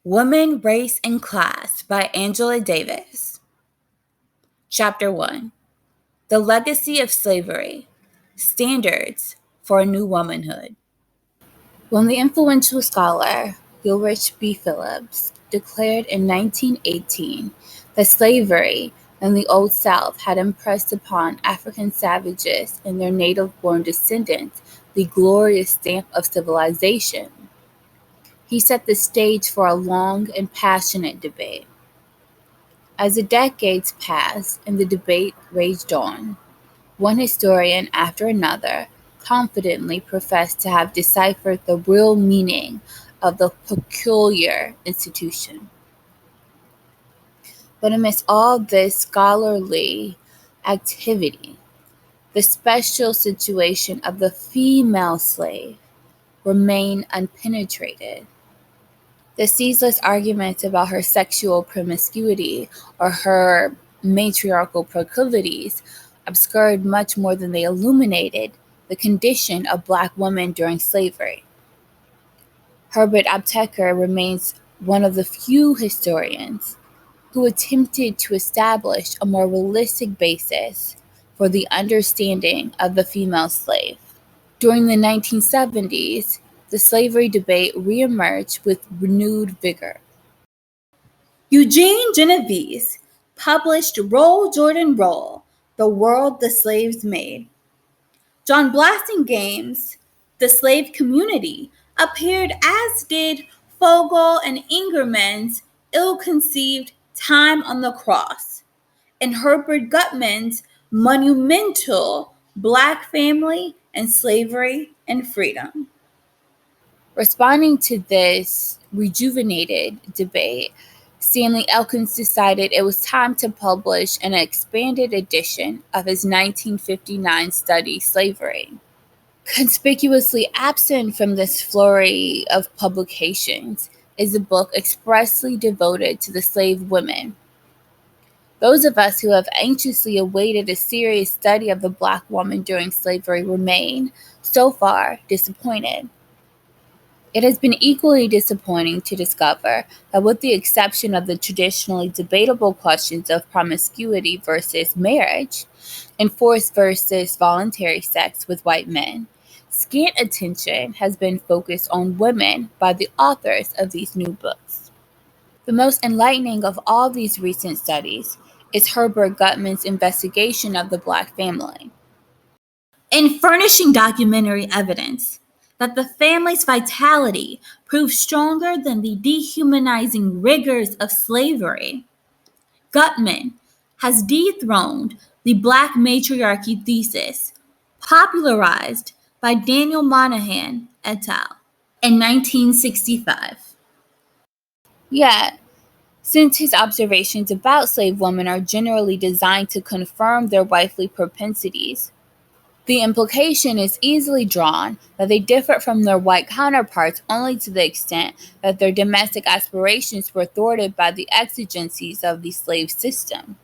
Women, Race, and Class by Angela Davis. Chapter 1. The Legacy of Slavery. Standards for a New Womanhood. When the influential scholar Gilbert B. Phillips declared in 1918 that slavery in the Old South had impressed upon African savages and their native-born descendants the glorious stamp of civilization, he set the stage for a long and passionate debate. As the decades passed and the debate raged on, one historian after another confidently professed to have deciphered the real meaning of the peculiar institution. But amidst all this scholarly activity, the special situation of the female slave remained unpenetrated. The ceaseless arguments about her sexual promiscuity or her matriarchal proclivities obscured much more than they illuminated the condition of Black women during slavery. Herbert remains one of the few historians who attempted to establish a more realistic basis for the understanding of the female slave. During the 1970s, the slavery debate reemerged with renewed vigor. Eugene Genovese published Roll, Jordan, Roll, The World the Slaves Made. John Blasingame's The Slave Community appeared, as did Fogel and Ingerman's ill-conceived Time on the Cross, and Herbert Gutman's monumental Black Family and Slavery and Freedom. Responding to this rejuvenated debate, Stanley Elkins decided it was time to publish an expanded edition of his 1959 study, Slavery. Conspicuously absent from this flurry of publications is a book expressly devoted to the slave women. Those of us who have anxiously awaited a serious study of the Black woman during slavery remain, so far, disappointed. It has been equally disappointing to discover that, with the exception of the traditionally debatable questions of promiscuity versus marriage and forced versus voluntary sex with white men, scant attention has been focused on women by the authors of these new books. The most enlightening of all these recent studies is Herbert Gutman's investigation of the Black family. In furnishing documentary evidence that the family's vitality proved stronger than the dehumanizing rigors of slavery, Gutman has dethroned the Black matriarchy thesis popularized by Daniel Monahan et al. In 1965. Yet, since his observations about slave women are generally designed to confirm their wifely propensities, the implication is easily drawn that they differ from their white counterparts only to the extent that their domestic aspirations were thwarted by the exigencies of the slave system.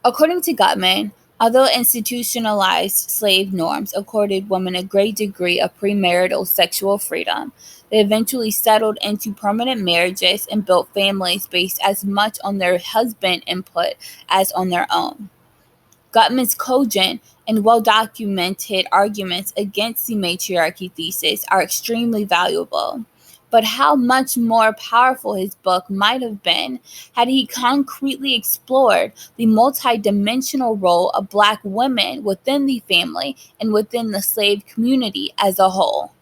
According to Gutman, although institutionalized slave norms accorded women a great degree of premarital sexual freedom, they eventually settled into permanent marriages and built families based as much on their husband input as on their own. Gutman's cogent and well-documented arguments against the matriarchy thesis are extremely valuable, but how much more powerful his book might have been had he concretely explored the multidimensional role of Black women within the family and within the slave community as a whole.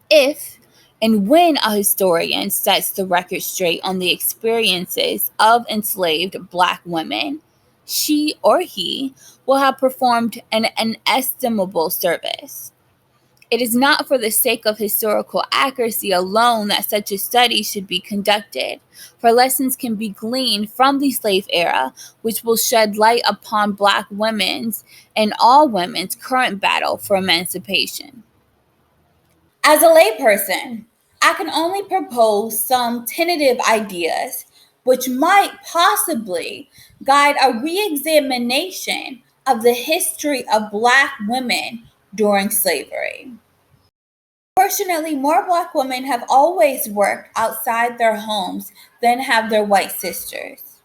If and when a historian sets the record straight on the experiences of enslaved Black women, she or he will have performed an inestimable service. It is not for the sake of historical accuracy alone that such a study should be conducted, for lessons can be gleaned from the slave era which will shed light upon Black women's and all women's current battle for emancipation. As a layperson, I can only propose some tentative ideas which might possibly guide a re-examination of the history of Black women during slavery. Fortunately, more Black women have always worked outside their homes than have their white sisters.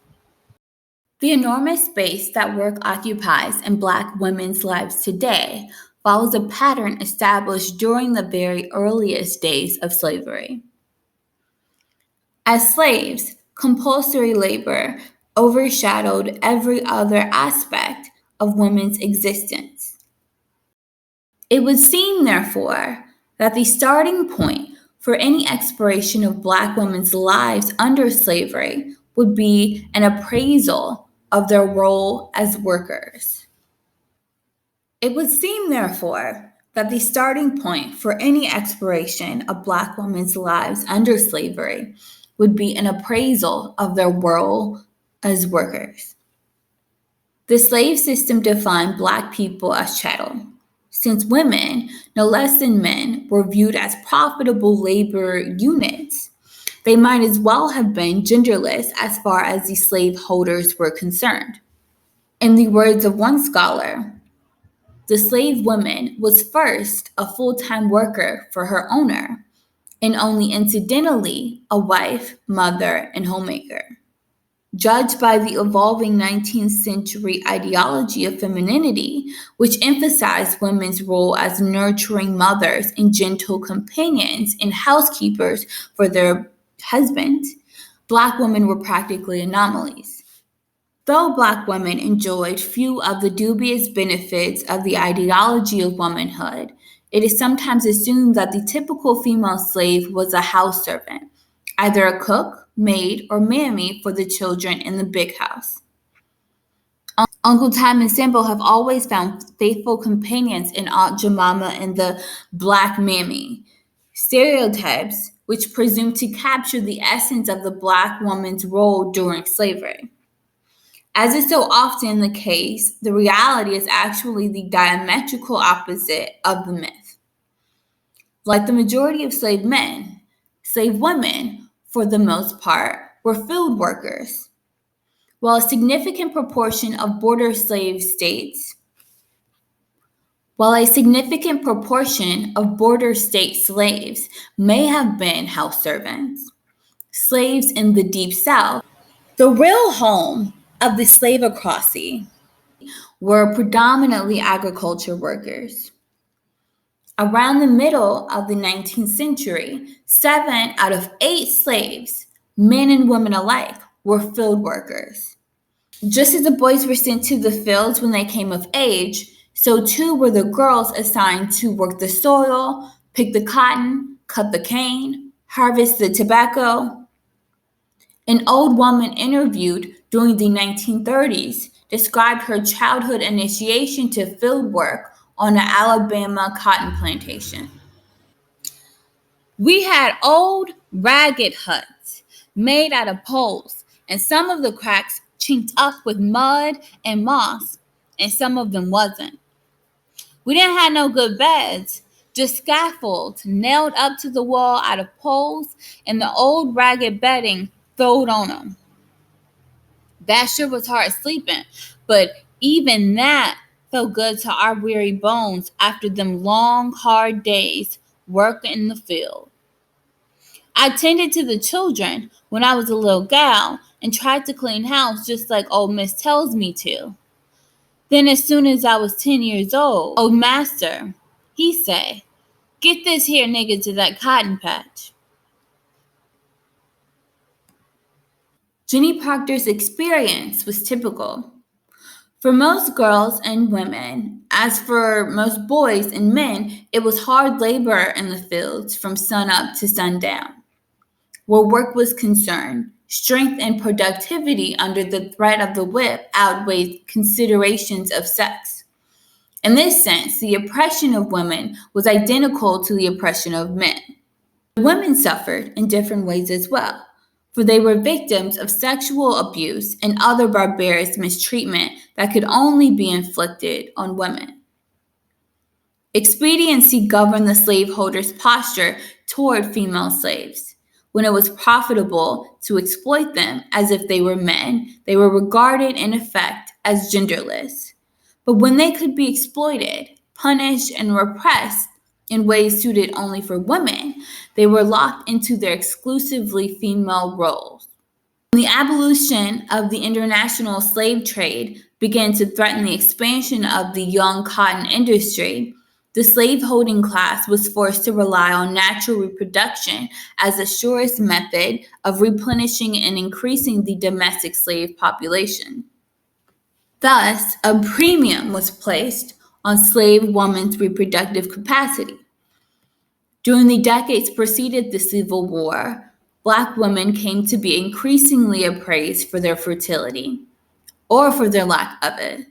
The enormous space that work occupies in Black women's lives today follows a pattern established during the very earliest days of slavery. As slaves, compulsory labor overshadowed every other aspect of women's existence. It would seem, therefore, that the starting point for any exploration of Black women's lives under slavery would be an appraisal of their role as workers. It would seem, therefore, that the starting point for any exploration of Black women's lives under slavery would be an appraisal of their role as workers. The slave system defined Black people as chattel. Since women, no less than men, were viewed as profitable labor units, they might as well have been genderless as far as the slaveholders were concerned. In the words of one scholar, the slave woman was first a full-time worker for her owner, and only incidentally a wife, mother, and homemaker. Judged by the evolving 19th century ideology of femininity, which emphasized women's role as nurturing mothers and gentle companions and housekeepers for their husbands, Black women were practically anomalies. Though Black women enjoyed few of the dubious benefits of the ideology of womanhood, it is sometimes assumed that the typical female slave was a house servant, either a cook, maid, or mammy for the children in the big house. Uncle Tom and Sambo have always found faithful companions in Aunt Jemima and the Black mammy, stereotypes which presume to capture the essence of the Black woman's role during slavery. As is so often the case, the reality is actually the diametrical opposite of the myth. Like the majority of slave men, slave women, for the most part, were field workers, while a significant proportion of border slave states slaves may have been house servants, slaves in the Deep South, the real home of the slavocracy, were predominantly agriculture workers. Around the middle of the 19th century, 7 out of 8 slaves, men and women alike, were field workers. Just as the boys were sent to the fields when they came of age, so too were the girls assigned to work the soil, pick the cotton, cut the cane, harvest the tobacco. An old woman interviewed during the 1930s described her childhood initiation to field work on an Alabama cotton plantation. We had old, ragged huts made out of poles, and some of the cracks chinked up with mud and moss, and some of them wasn't. We didn't have no good beds, just scaffolds nailed up to the wall out of poles and the old ragged bedding throwed on them. That sure was hard sleeping, but even that felt good to our weary bones after them long, hard days working in the field. I tended to the children when I was a little gal and tried to clean house just like old Miss tells me to. Then as soon as I was 10 years old master, he say, "Get this here nigga to that cotton patch." Jenny Proctor's experience was typical. For most girls and women, as for most boys and men, it was hard labor in the fields from sunup to sundown. Where work was concerned, strength and productivity under the threat of the whip outweighed considerations of sex. In this sense, the oppression of women was identical to the oppression of men. Women suffered in different ways as well, for they were victims of sexual abuse and other barbarous mistreatment that could only be inflicted on women. Expediency governed the slaveholders' posture toward female slaves. When it was profitable to exploit them as if they were men, they were regarded in effect as genderless. But when they could be exploited, punished, and repressed, in ways suited only for women. They were locked into their exclusively female roles. When the abolition of the international slave trade began to threaten the expansion of the young cotton industry, the slaveholding class was forced to rely on natural reproduction as the surest method of replenishing and increasing the domestic slave population. Thus, a premium was placed on slave women's reproductive capacity. During the decades preceding the Civil War, Black women came to be increasingly appraised for their fertility, or for their lack of it.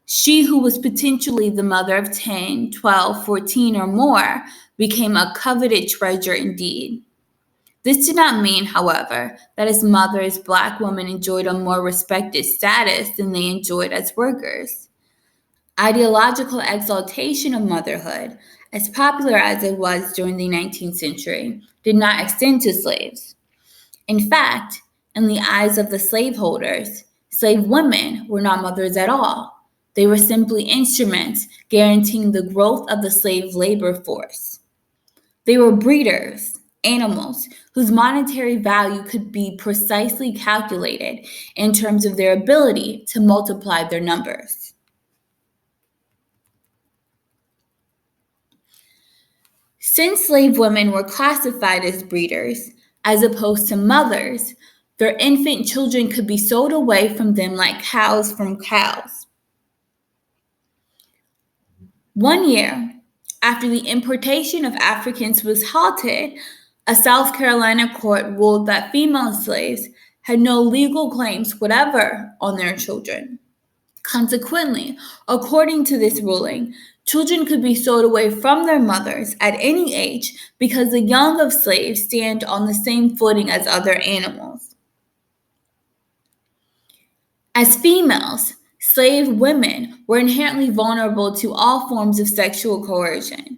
She who was potentially the mother of 10, 12, 14, or more became a coveted treasure indeed. This did not mean, however, that as mothers, Black women enjoyed a more respected status than they enjoyed as workers. Ideological exaltation of motherhood, as popular as it was during the 19th century, did not extend to slaves. In fact, in the eyes of the slaveholders, slave women were not mothers at all. They were simply instruments guaranteeing the growth of the slave labor force. They were breeders, animals whose monetary value could be precisely calculated in terms of their ability to multiply their numbers. Since slave women were classified as breeders, as opposed to mothers, their infant children could be sold away from them like cows from cows. One year after the importation of Africans was halted, a South Carolina court ruled that female slaves had no legal claims whatever on their children. Consequently, according to this ruling, children could be sold away from their mothers at any age because the young of slaves stand on the same footing as other animals. As females, slave women were inherently vulnerable to all forms of sexual coercion.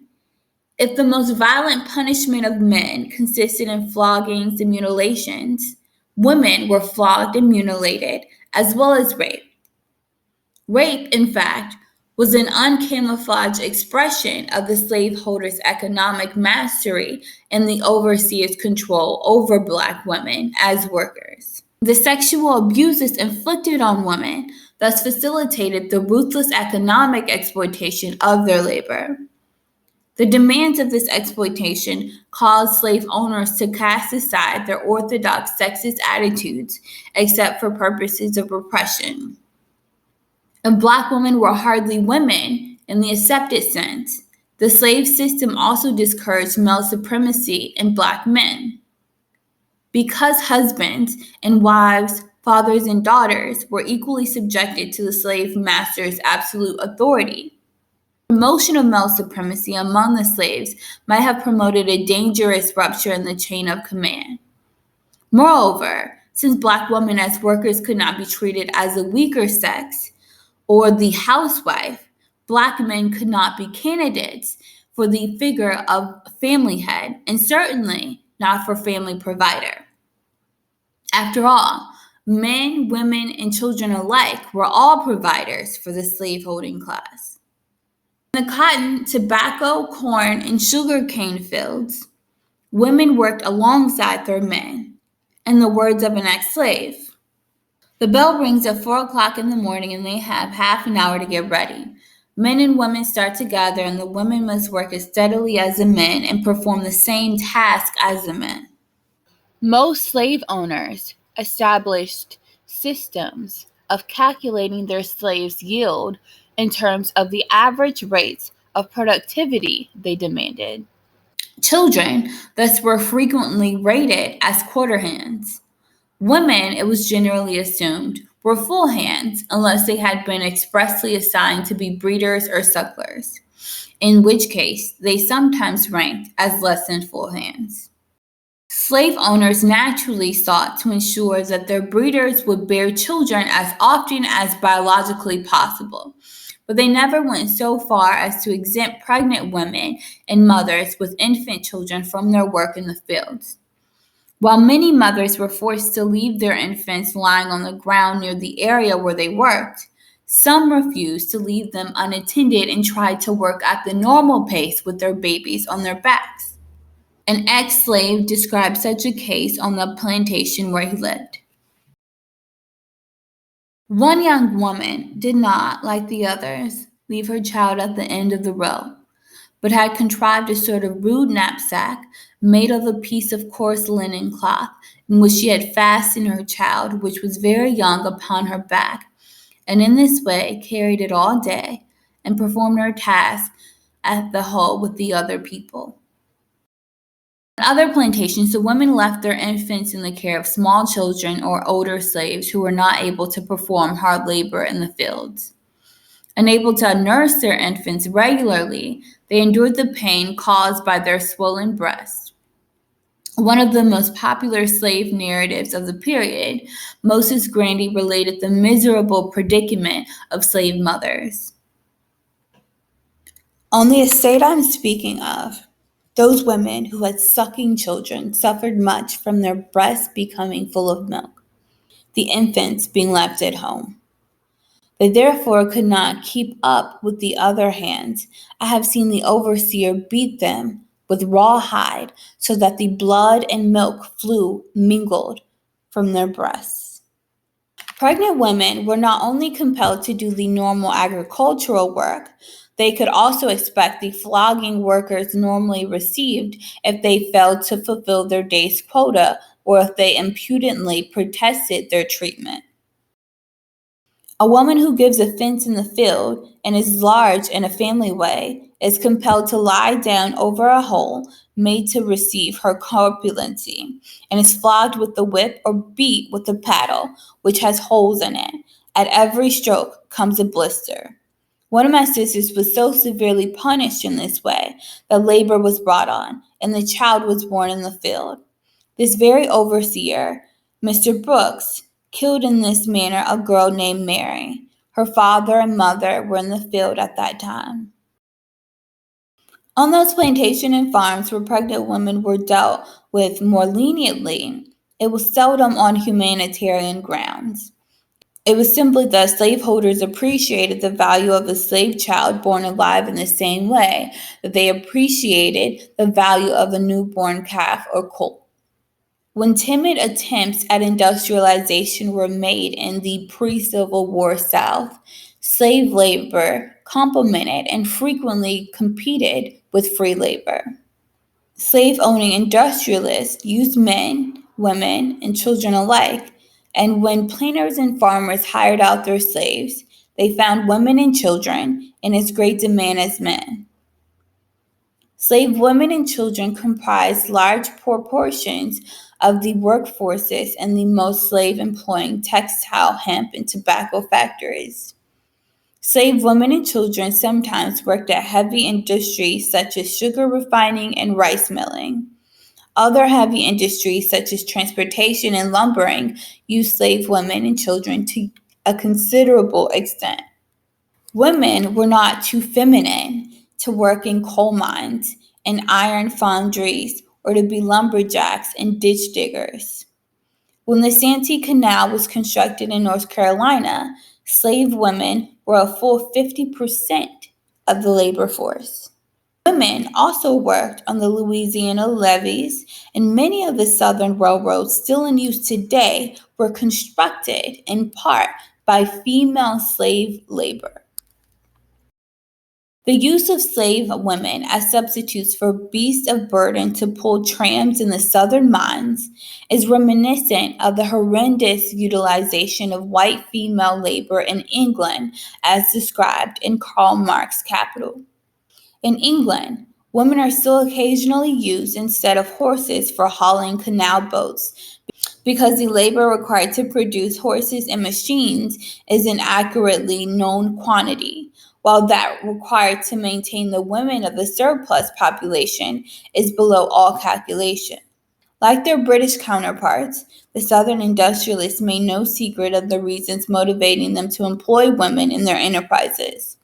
If the most violent punishment of men consisted in floggings and mutilations, women were flogged and mutilated, as well as raped. Rape, in fact, was an uncamouflaged expression of the slaveholders' economic mastery and the overseer's control over Black women as workers. The sexual abuses inflicted on women thus facilitated the ruthless economic exploitation of their labor. The demands of this exploitation caused slave owners to cast aside their orthodox sexist attitudes except for purposes of repression. And Black women were hardly women in the accepted sense. The slave system also discouraged male supremacy in Black men. Because husbands and wives, fathers and daughters were equally subjected to the slave master's absolute authority. Promotion of male supremacy among the slaves might have promoted a dangerous rupture in the chain of command. Moreover, since Black women as workers could not be treated as a weaker sex, or the housewife, Black men could not be candidates for the figure of family head, and certainly not for family provider. After all, men, women, and children alike were all providers for the slaveholding class. In the cotton, tobacco, corn, and sugarcane fields, women worked alongside their men. In the words of an ex-slave, "The bell rings at 4 o'clock in the morning and they have half an hour to get ready. Men and women start together and the women must work as steadily as the men and perform the same task as the men." Most slave owners established systems of calculating their slaves' yield in terms of the average rates of productivity they demanded. Children, thus, were frequently rated as quarter hands. Women, it was generally assumed, were full hands unless they had been expressly assigned to be breeders or sucklers, in which case they sometimes ranked as less than full hands. Slave owners naturally sought to ensure that their breeders would bear children as often as biologically possible, but they never went so far as to exempt pregnant women and mothers with infant children from their work in the fields. While many mothers were forced to leave their infants lying on the ground near the area where they worked, Some refused to leave them unattended and tried to work at the normal pace with their babies on their backs. An ex-slave described such a case on the plantation where he lived. One young woman did not, like the others, leave her child at the end of the row, but had contrived a sort of rude knapsack made of a piece of coarse linen cloth, in which she had fastened her child, which was very young, upon her back, and in this way carried it all day, and performed her task at the hoe with the other people. On other plantations, the women left their infants in the care of small children or older slaves who were not able to perform hard labor in the fields. Unable to nurse their infants regularly, they endured the pain caused by their swollen breasts. One of the most popular slave narratives of the period, Moses Grandy related the miserable predicament of slave mothers. On the estate I'm speaking of, those women who had sucking children suffered much from their breasts becoming full of milk, the infants being left at home. They therefore could not keep up with the other hands. I have seen the overseer beat them with raw hide so that the blood and milk flew mingled from their breasts. Pregnant women were not only compelled to do the normal agricultural work, they could also expect the flogging workers normally received if they failed to fulfill their day's quota or if they impudently protested their treatment. A woman who gives offense in the field and is large in a family way is compelled to lie down over a hole made to receive her corpulency, and is flogged with the whip or beat with the paddle, which has holes in it. At every stroke comes a blister. One of my sisters was so severely punished in this way that labor was brought on, and the child was born in the field. This very overseer, Mr. Brooks, killed in this manner a girl named Mary. Her father and mother were in the field at that time. On those plantations and farms where pregnant women were dealt with more leniently, it was seldom on humanitarian grounds. It was simply that slaveholders appreciated the value of a slave child born alive in the same way that they appreciated the value of a newborn calf or colt. When timid attempts at industrialization were made in the pre-Civil War South, slave labor complemented and frequently competed with free labor. Slave-owning industrialists used men, women, and children alike, and when planters and farmers hired out their slaves, they found women and children in as great demand as men. Slave women and children comprised large proportions of the workforces in the most slave-employing textile, hemp, and tobacco factories. Slave women and children sometimes worked at heavy industries such as sugar refining and rice milling. Other heavy industries such as transportation and lumbering used slave women and children to a considerable extent. Women were not too feminine to work in coal mines and iron foundries or to be lumberjacks and ditch diggers. When the Santee Canal was constructed in North Carolina, slave women were a full 50% of the labor force. Women also worked on the Louisiana levees, and many of the Southern railroads still in use today were constructed in part by female slave labor. The use of slave women as substitutes for beasts of burden to pull trams in the southern mines is reminiscent of the horrendous utilization of white female labor in England as described in Karl Marx's Capital. In England, women are still occasionally used instead of horses for hauling canal boats because the labor required to produce horses and machines is an accurately known quantity, while that required to maintain the women of the surplus population is below all calculation. Like their British counterparts, the Southern industrialists made no secret of the reasons motivating them to employ women in their enterprises.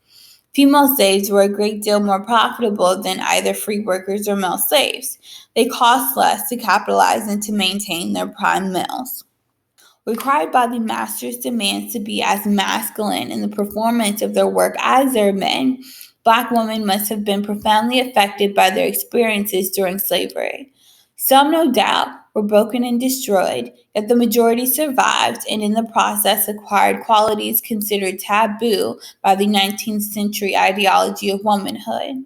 Female slaves were a great deal more profitable than either free workers or male slaves. They cost less to capitalize and to maintain their prime males. required by the master's demands to be as masculine in the performance of their work as their men. Black women must have been profoundly affected by their experiences during slavery. Some, no doubt, were broken and destroyed, yet the majority survived and in the process acquired qualities considered taboo by the 19th century ideology of womanhood.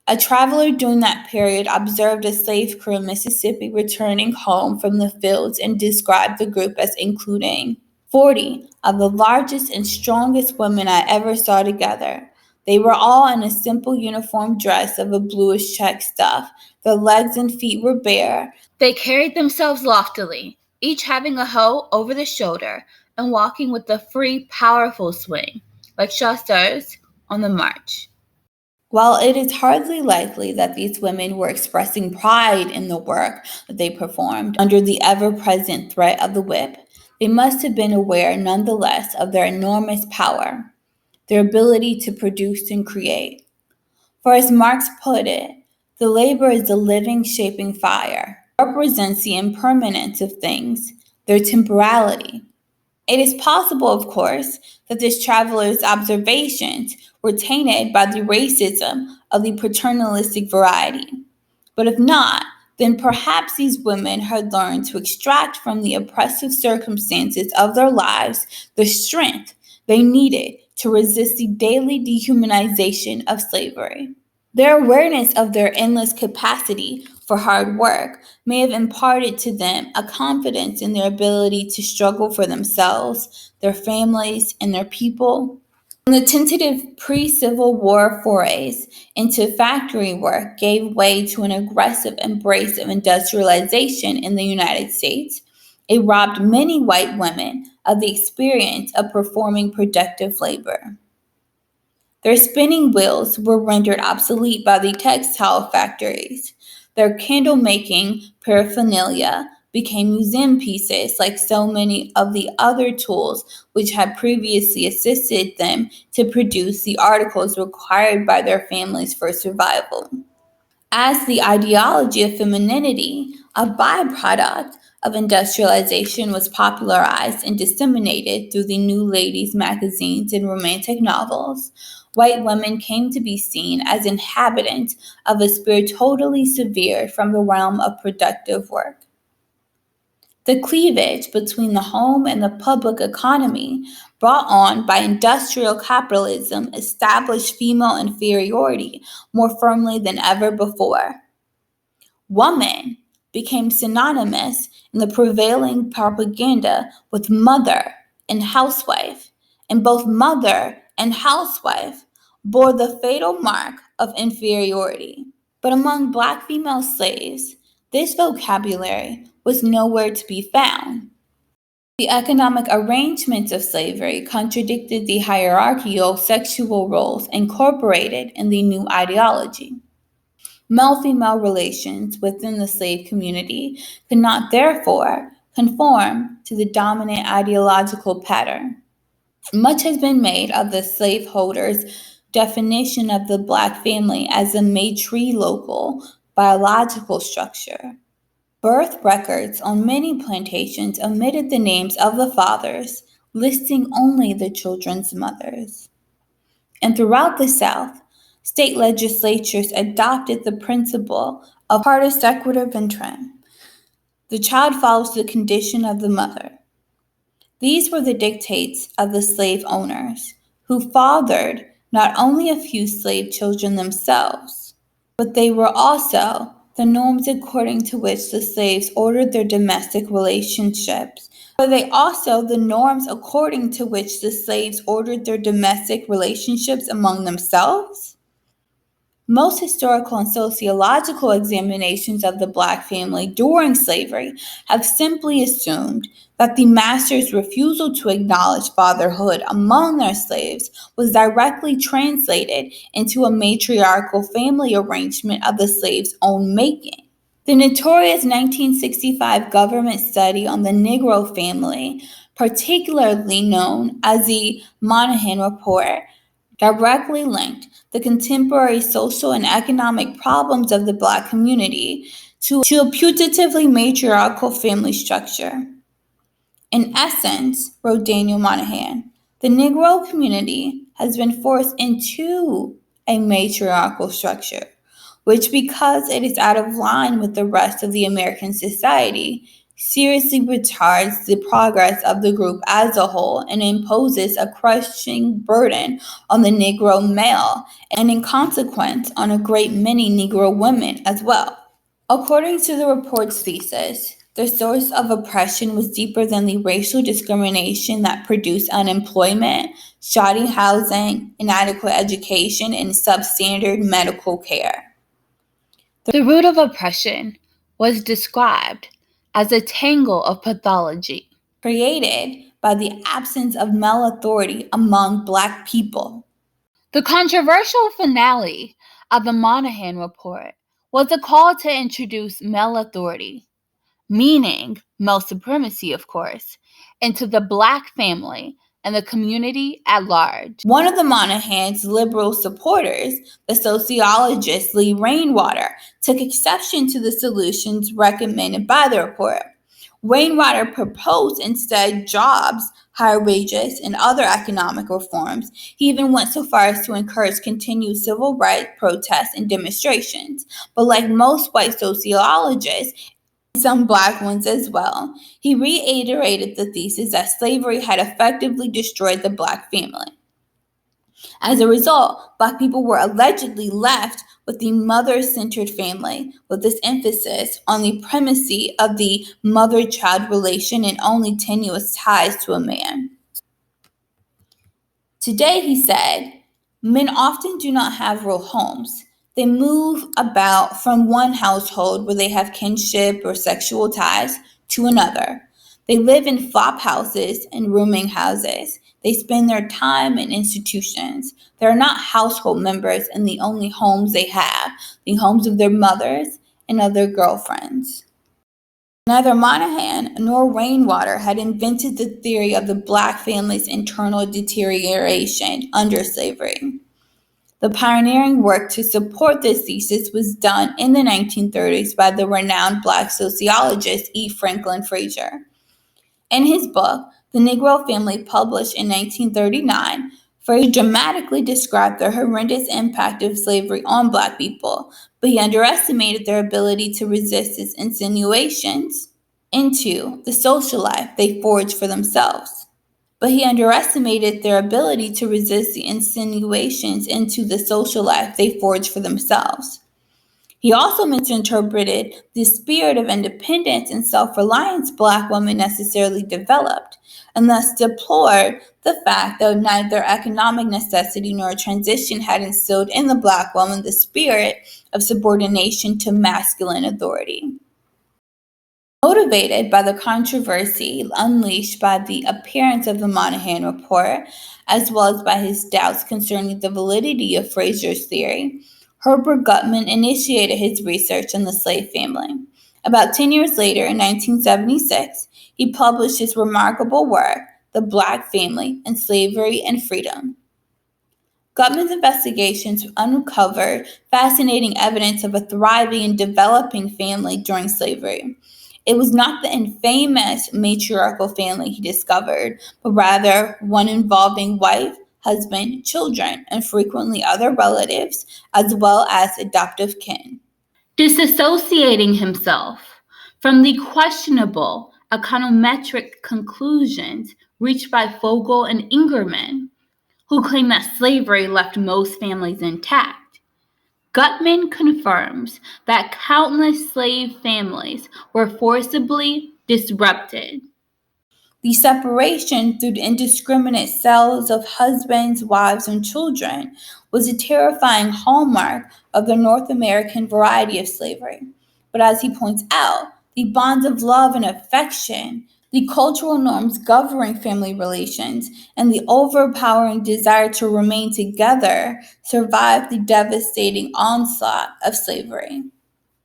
A traveler during that period observed a slave crew in Mississippi returning home from the fields and described the group as including 40 of the largest and strongest women I ever saw together. They were all in a simple uniform dress of a bluish check stuff. Their legs and feet were bare. They carried themselves loftily, each having a hoe over the shoulder and walking with a free, powerful swing, like chasseurs on the march. While it is hardly likely that these women were expressing pride in the work that they performed under the ever present threat of the whip, they must have been aware nonetheless of their enormous power, their ability to produce and create. For as Marx put it, the labor is the living, shaping fire. It represents the impermanence of things, their temporality. It is possible, of course, that this traveler's observations were tainted by the racism of the paternalistic variety. But if not, then perhaps these women had learned to extract from the oppressive circumstances of their lives the strength they needed to resist the daily dehumanization of slavery. Their awareness of their endless capacity for hard work may have imparted to them a confidence in their ability to struggle for themselves, their families, and their people. When the tentative pre-Civil War forays into factory work gave way to an aggressive embrace of industrialization in the United States, it robbed many white women of the experience of performing productive labor. Their spinning wheels were rendered obsolete by the textile factories. Their candle making paraphernalia became museum pieces like so many of the other tools which had previously assisted them to produce the articles required by their families for survival. As the ideology of femininity, a byproduct of industrialization, was popularized and disseminated through the new ladies' magazines and romantic novels, white women came to be seen as inhabitants of a sphere totally severed from the realm of productive work. The cleavage between the home and the public economy, brought on by industrial capitalism, established female inferiority more firmly than ever before. Woman became synonymous in the prevailing propaganda with mother and housewife, and both mother and housewife bore the fatal mark of inferiority. But among black female slaves, this vocabulary was nowhere to be found. The economic arrangements of slavery contradicted the hierarchical sexual roles incorporated in the new ideology. Male-female relations within the slave community could not therefore conform to the dominant ideological pattern. Much has been made of the slaveholder's definition of the black family as a matrilocal biological structure. Birth records on many plantations omitted the names of the fathers, listing only the children's mothers. And throughout the South, state legislatures adopted the principle of partus sequitur ventrem. The child follows the condition of the mother. These were the dictates of the slave owners, who fathered not only a few slave children themselves, but they were also the norms according to which the slaves ordered their domestic relationships. Were they also the norms according to which the slaves ordered their domestic relationships among themselves? Most historical and sociological examinations of the black family during slavery have simply assumed that the master's refusal to acknowledge fatherhood among their slaves was directly translated into a matriarchal family arrangement of the slave's own making. The notorious 1965 government study on the Negro family, particularly known as the Moynihan Report, directly linked the contemporary social and economic problems of the black community to a putatively matriarchal family structure. In essence, wrote Daniel Moynihan, the Negro community has been forced into a matriarchal structure, which, because it is out of line with the rest of the American society, seriously retards the progress of the group as a whole and imposes a crushing burden on the Negro male and, in consequence, on a great many Negro women as well. According to the report's thesis, the source of oppression was deeper than the racial discrimination that produced unemployment, shoddy housing, inadequate education, and substandard medical care. The root of oppression was described as a tangle of pathology created by the absence of male authority among Black people. The controversial finale of the Moynihan Report was a call to introduce male authority, meaning male supremacy, of course, into the Black family and the community at large. One of the Moynihan's liberal supporters, the sociologist Lee Rainwater, took exception to the solutions recommended by the report. Rainwater proposed instead jobs, higher wages, and other economic reforms. He even went so far as to encourage continued civil rights protests and demonstrations. But like most white sociologists, and some Black ones as well, he reiterated the thesis that slavery had effectively destroyed the Black family. As a result, Black people were allegedly left with the mother-centered family, with this emphasis on the primacy of the mother-child relation and only tenuous ties to a man. Today, he said, men often do not have real homes. They move about from one household where they have kinship or sexual ties to another. They live in flop houses and rooming houses. They spend their time in institutions. They are not household members, and the only homes they have, the homes of their mothers and of their girlfriends. Neither Moynihan nor Rainwater had invented the theory of the Black family's internal deterioration under slavery. The pioneering work to support this thesis was done in the 1930s by the renowned Black sociologist E. Franklin Frazier. In his book, The Negro Family, published in 1939, Frazier dramatically described the horrendous impact of slavery on Black people, but he underestimated their ability to resist its insinuations into the social life they forged for themselves. But he underestimated their ability to resist the insinuations into the social life they forged for themselves. He also misinterpreted the spirit of independence and self-reliance Black women necessarily developed, and thus deplored the fact that neither economic necessity nor transition had instilled in the Black woman the spirit of subordination to masculine authority. Motivated by the controversy unleashed by the appearance of the Moynihan Report, as well as by his doubts concerning the validity of Frazier's theory, Herbert Gutman initiated his research on the slave family. About 10 years later, in 1976, he published his remarkable work, The Black Family in Slavery and Freedom. Gutman's investigations uncovered fascinating evidence of a thriving and developing family during slavery. It was not the infamous matriarchal family he discovered, but rather one involving wife, husband, children, and frequently other relatives, as well as adoptive kin. Disassociating himself from the questionable econometric conclusions reached by Fogel and Ingerman, who claim that slavery left most families intact, Gutman confirms that countless slave families were forcibly disrupted. The separation through the indiscriminate sales of husbands, wives, and children was a terrifying hallmark of the North American variety of slavery. But as he points out, the bonds of love and affection, the cultural norms governing family relations, and the overpowering desire to remain together survived the devastating onslaught of slavery.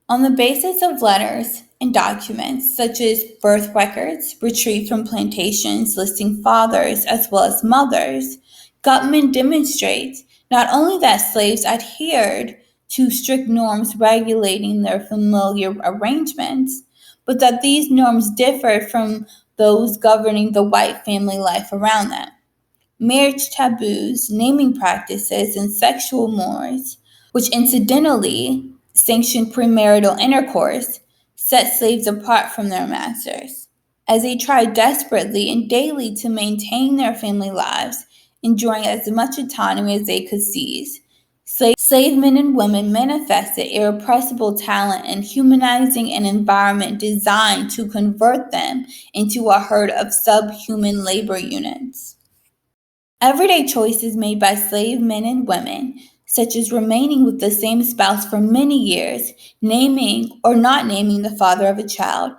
On the basis of letters and documents such as birth records retrieved from plantations listing fathers as well as mothers, Gutman demonstrates not only that slaves adhered to strict norms regulating their familial arrangements, but that these norms differed from those governing the white family life around them. Marriage taboos, naming practices, and sexual mores, which incidentally sanctioned premarital intercourse, set slaves apart from their masters. As they tried desperately and daily to maintain their family lives, enjoying as much autonomy as they could seize, slave men and women manifested irrepressible talent in humanizing an environment designed to convert them into a herd of subhuman labor units. Everyday choices made by slave men and women, such as remaining with the same spouse for many years, naming or not naming the father of a child,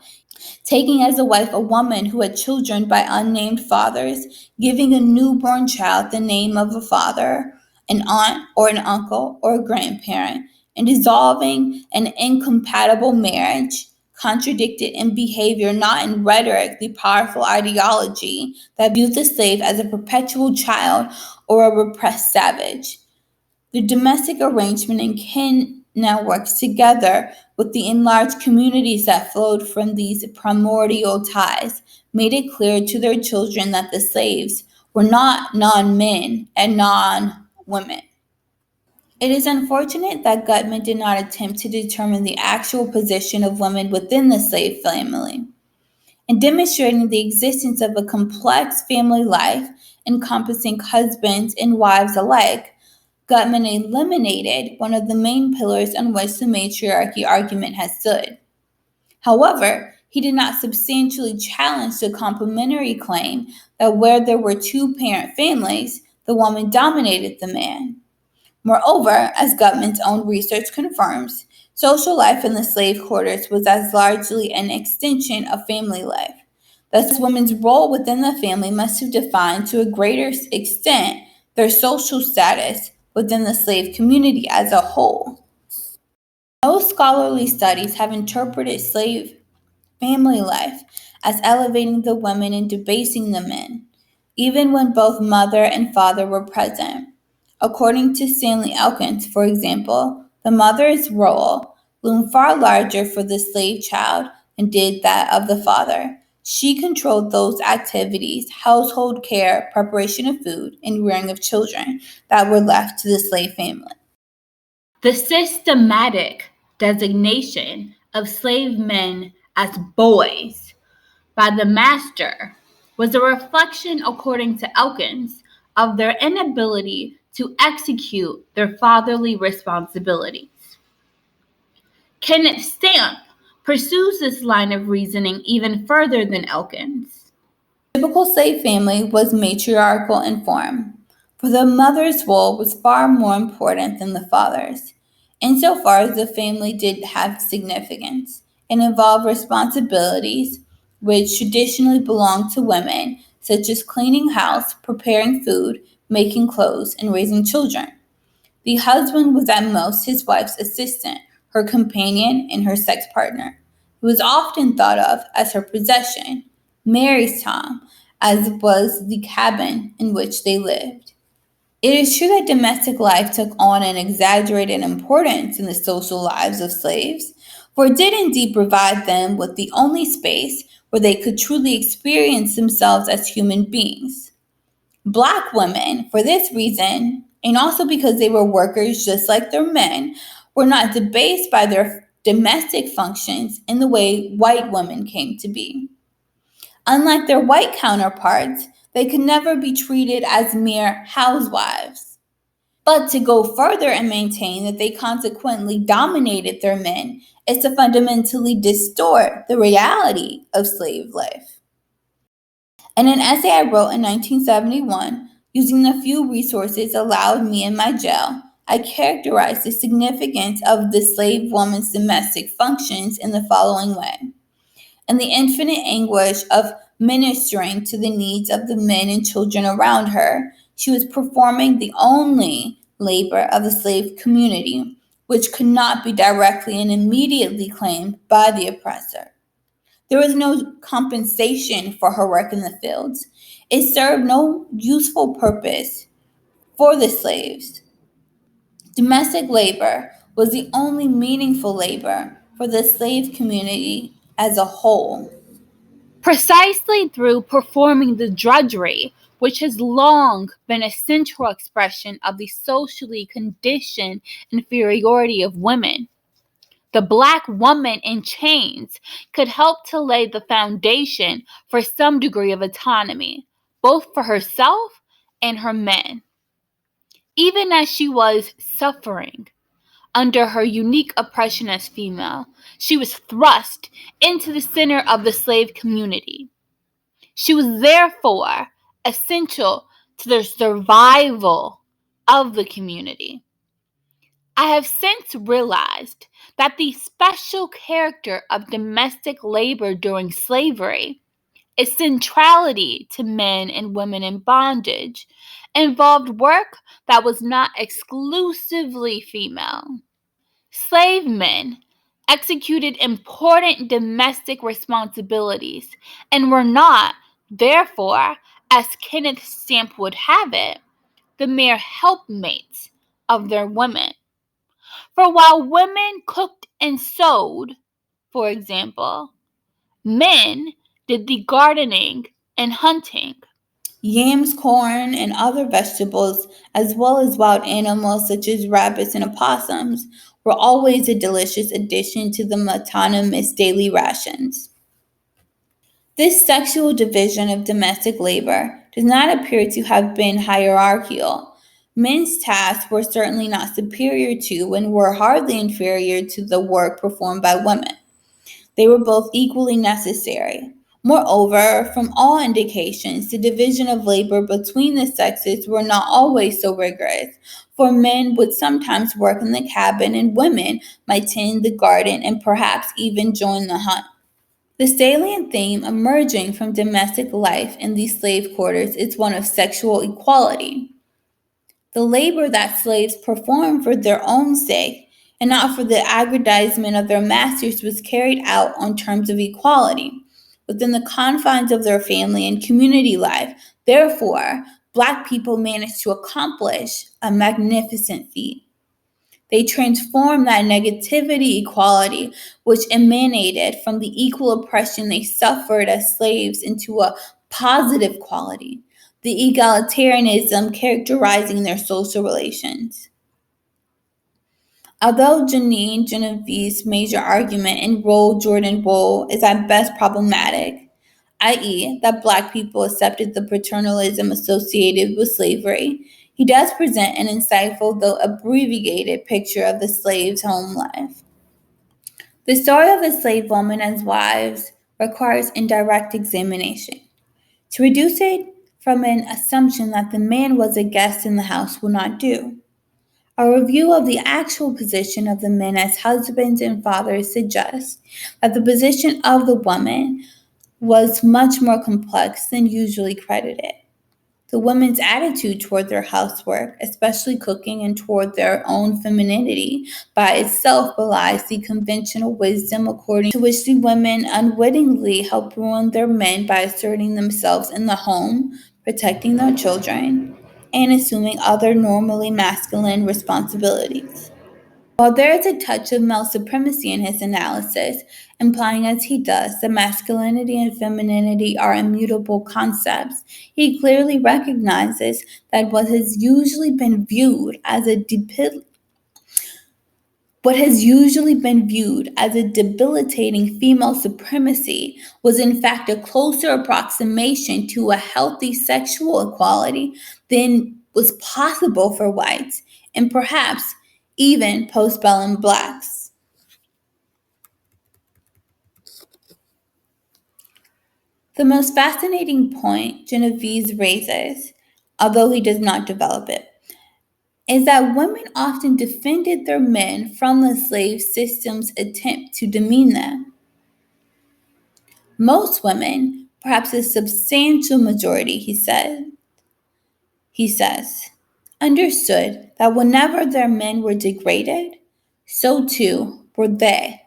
taking as a wife a woman who had children by unnamed fathers, giving a newborn child the name of a father, an aunt or an uncle or a grandparent, and dissolving an incompatible marriage, contradicted in behavior, not in rhetoric, the powerful ideology that viewed the slave as a perpetual child or a repressed savage. The domestic arrangement and kin networks, together with the enlarged communities that flowed from these primordial ties, made it clear to their children that the slaves were not non-men and non-women. It is unfortunate that Gutman did not attempt to determine the actual position of women within the slave family. In demonstrating the existence of a complex family life encompassing husbands and wives alike, Gutman eliminated one of the main pillars on which the matriarchy argument has stood. However, he did not substantially challenge the complementary claim that where there were two-parent families, the woman dominated the man. Moreover, as Gutman's own research confirms, social life in the slave quarters was as largely an extension of family life. Thus, women's role within the family must have defined to a greater extent their social status within the slave community as a whole. Most scholarly studies have interpreted slave family life as elevating the women and debasing the men, even when both mother and father were present. According to Stanley Elkins, for example, the mother's role loomed far larger for the slave child than did that of the father. She controlled those activities, household care, preparation of food, and rearing of children, that were left to the slave family. The systematic designation of slave men as boys by the master was a reflection, according to Elkins, of their inability to execute their fatherly responsibilities. Kenneth Stamp pursues this line of reasoning even further than Elkins. The typical slave family was matriarchal in form, for the mother's role was far more important than the father's. Insofar as the family did have significance, it involved responsibilities which traditionally belonged to women, such as cleaning house, preparing food, making clothes, and raising children. The husband was at most his wife's assistant, her companion, and her sex partner. He was often thought of as her possession, Mary's Tom, as was the cabin in which they lived. It is true that domestic life took on an exaggerated importance in the social lives of slaves, for it did indeed provide them with the only space where they could truly experience themselves as human beings. Black women, for this reason, and also because they were workers just like their men, were not debased by their domestic functions in the way white women came to be. Unlike their white counterparts, they could never be treated as mere housewives. But to go further and maintain that they consequently dominated their men is to fundamentally distort the reality of slave life. In an essay I wrote in 1971, using the few resources allowed me in my jail, I characterized the significance of the slave woman's domestic functions in the following way. In the infinite anguish of ministering to the needs of the men and children around her, she was performing the only labor of the slave community, which could not be directly and immediately claimed by the oppressor. There was no compensation for her work in the fields. It served no useful purpose for the slaves. Domestic labor was the only meaningful labor for the slave community as a whole. precisely through performing the drudgery, which has long been a central expression of the socially conditioned inferiority of women. The Black woman in chains could help to lay the foundation for some degree of autonomy, both for herself and her men. Even as she was suffering under her unique oppression as female, she was thrust into the center of the slave community. She was therefore essential to the survival of the community. I have since realized that the special character of domestic labor during slavery, its centrality to men and women in bondage, involved work that was not exclusively female. Slave men executed important domestic responsibilities and were not, therefore, as Kenneth Stamp would have it, the mere helpmates of their women. For while women cooked and sewed, for example, men did the gardening and hunting. Yams, corn, and other vegetables, as well as wild animals such as rabbits and opossums, were always a delicious addition to the autonomous daily rations. This sexual division of domestic labor does not appear to have been hierarchical. Men's tasks were certainly not superior to and were hardly inferior to the work performed by women. They were both equally necessary. Moreover, from all indications, the division of labor between the sexes were not always so rigorous, for men would sometimes work in the cabin and women might tend the garden and perhaps even join the hunt. The salient theme emerging from domestic life in these slave quarters is one of sexual equality. The labor that slaves performed for their own sake and not for the aggrandizement of their masters was carried out on terms of equality within the confines of their family and community life. Therefore, Black people managed to accomplish a magnificent feat. They transformed that negativity equality, which emanated from the equal oppression they suffered as slaves, into a positive quality, the egalitarianism characterizing their social relations. Although Janine Genevieve's major argument in Roll Jordan Roll is at best problematic, i.e., that Black people accepted the paternalism associated with slavery, he does present an insightful, though abbreviated, picture of the slave's home life. The story of the slave woman and wives requires indirect examination. To reduce it from an assumption that the man was a guest in the house will not do. A review of the actual position of the men as husbands and fathers suggests that the position of the woman was much more complex than usually credited. The women's attitude toward their housework, especially cooking, and toward their own femininity, by itself belies the conventional wisdom according to which the women unwittingly help ruin their men by asserting themselves in the home, protecting their children, and assuming other normally masculine responsibilities. While there is a touch of male supremacy in his analysis, implying as he does that masculinity and femininity are immutable concepts, he clearly recognizes that what has usually been viewed as a debilitating female supremacy was in fact a closer approximation to a healthy sexual equality than was possible for whites, and perhaps even postbellum Blacks. The most fascinating point Genovese raises, although he does not develop it, is that women often defended their men from the slave system's attempt to demean them. Most women, perhaps a substantial majority, he says, understood that whenever their men were degraded, so too were they.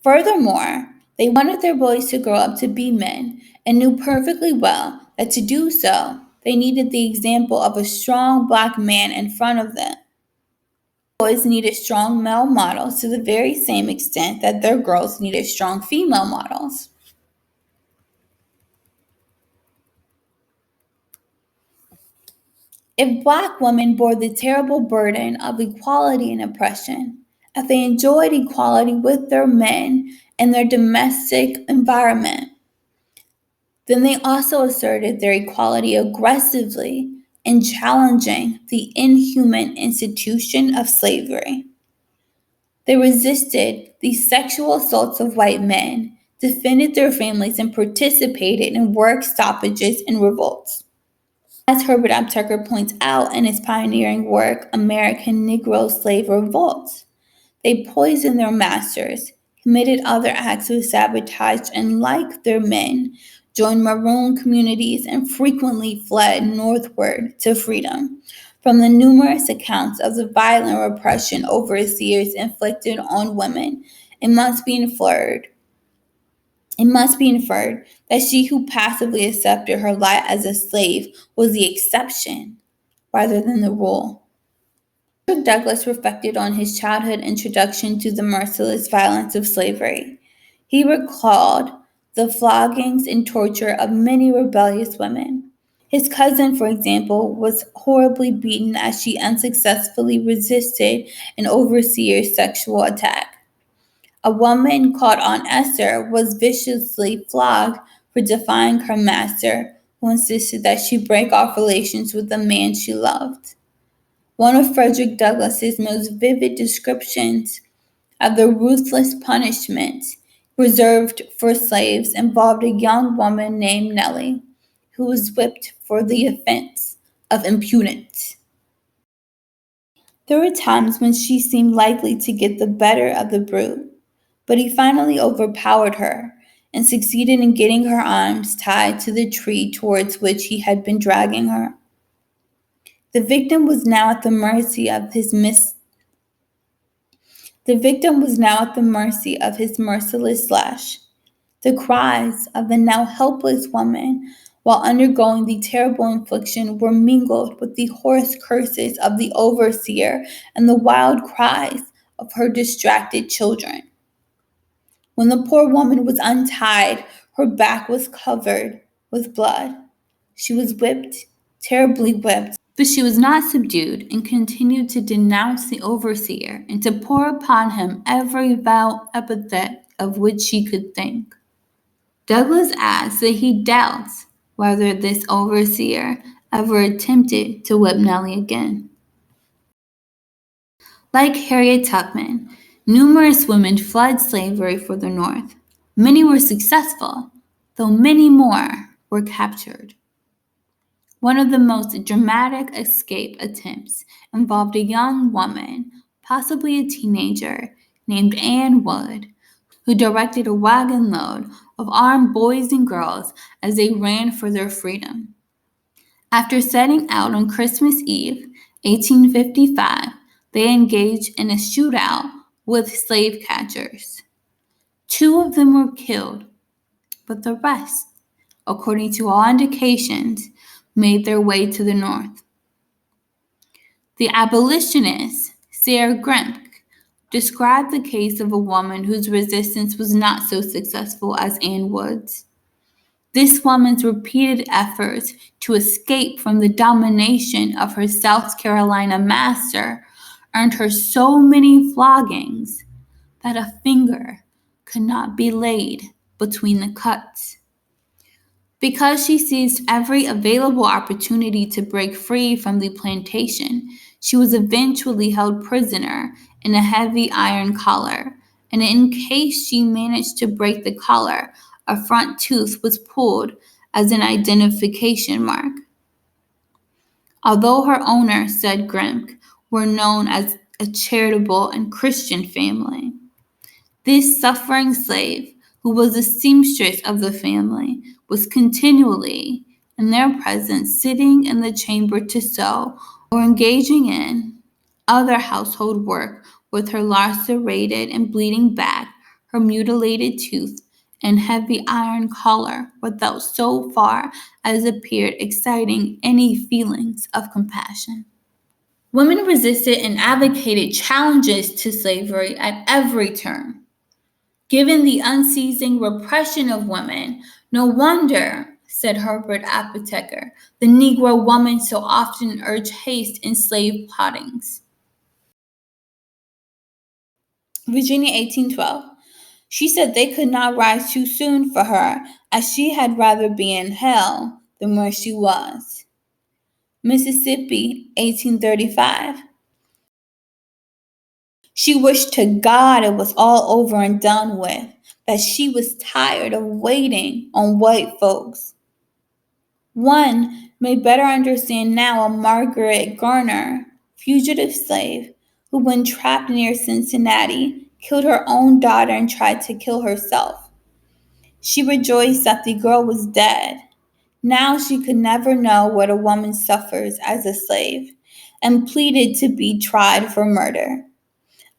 Furthermore, they wanted their boys to grow up to be men and knew perfectly well that to do so, they needed the example of a strong Black man in front of them. Boys needed strong male models to the very same extent that their girls needed strong female models. If Black women bore the terrible burden of equality and oppression, if they enjoyed equality with their men in their domestic environment, then they also asserted their equality aggressively in challenging the inhuman institution of slavery. They resisted the sexual assaults of white men, defended their families, and participated in work stoppages and revolts. As Herbert points out in his pioneering work, American Negro Slave Revolts, they poisoned their masters, committed other acts of sabotage, and, like their men, joined maroon communities and frequently fled northward to freedom. From the numerous accounts of the violent repression overseers inflicted on women, it must be inferred that she who passively accepted her lot as a slave was the exception rather than the rule. Douglass reflected on his childhood introduction to the merciless violence of slavery. He recalled the floggings and torture of many rebellious women. His cousin, for example, was horribly beaten as she unsuccessfully resisted an overseer's sexual attack. A woman called Aunt Esther was viciously flogged for defying her master, who insisted that she break off relations with the man she loved. One of Frederick Douglass's most vivid descriptions of the ruthless punishment reserved for slaves involved a young woman named Nellie, who was whipped for the offense of impudence. There were times when she seemed likely to get the better of the brute, but he finally overpowered her and succeeded in getting her arms tied to the tree towards which he had been dragging her. The victim was now at the mercy of his merciless lash. The cries of the now helpless woman while undergoing the terrible infliction were mingled with the hoarse curses of the overseer and the wild cries of her distracted children. When the poor woman was untied, her back was covered with blood. She was whipped, terribly whipped, but she was not subdued and continued to denounce the overseer and to pour upon him every vile epithet of which she could think. Douglass adds that he doubts whether this overseer ever attempted to whip Nellie again. Like Harriet Tubman, numerous women fled slavery for the North. Many were successful, though many more were captured. One of the most dramatic escape attempts involved a young woman, possibly a teenager, named Anne Wood, who directed a wagon load of armed boys and girls as they ran for their freedom. After setting out on Christmas Eve, 1855, they engaged in a shootout with slave catchers. 2 of them were killed, but the rest, according to all indications, made their way to the North. The abolitionist, Sarah Grimke, described the case of a woman whose resistance was not so successful as Anne Wood's. This woman's repeated efforts to escape from the domination of her South Carolina master earned her so many floggings that a finger could not be laid between the cuts. Because she seized every available opportunity to break free from the plantation, she was eventually held prisoner in a heavy iron collar, and in case she managed to break the collar, a front tooth was pulled as an identification mark. Although her owners, said Grimke, were known as a charitable and Christian family, this suffering slave, who was the seamstress of the family, was continually, in their presence, sitting in the chamber to sew or engaging in other household work with her lacerated and bleeding back, her mutilated tooth, and heavy iron collar, without so far as appeared exciting any feelings of compassion. Women resisted and advocated challenges to slavery at every turn. Given the unceasing repression of women, no wonder said Herbert Apotheker, the Negro woman so often urged haste in slave plottings. Virginia, 1812. She said they could not rise too soon for her, as she had rather be in hell than where she was. Mississippi, 1835. She wished to God it was all over and done with, that she was tired of waiting on white folks. One may better understand now a Margaret Garner, fugitive slave, who, when trapped near Cincinnati, killed her own daughter and tried to kill herself. She rejoiced that the girl was dead. Now she could never know what a woman suffers as a slave, and pleaded to be tried for murder.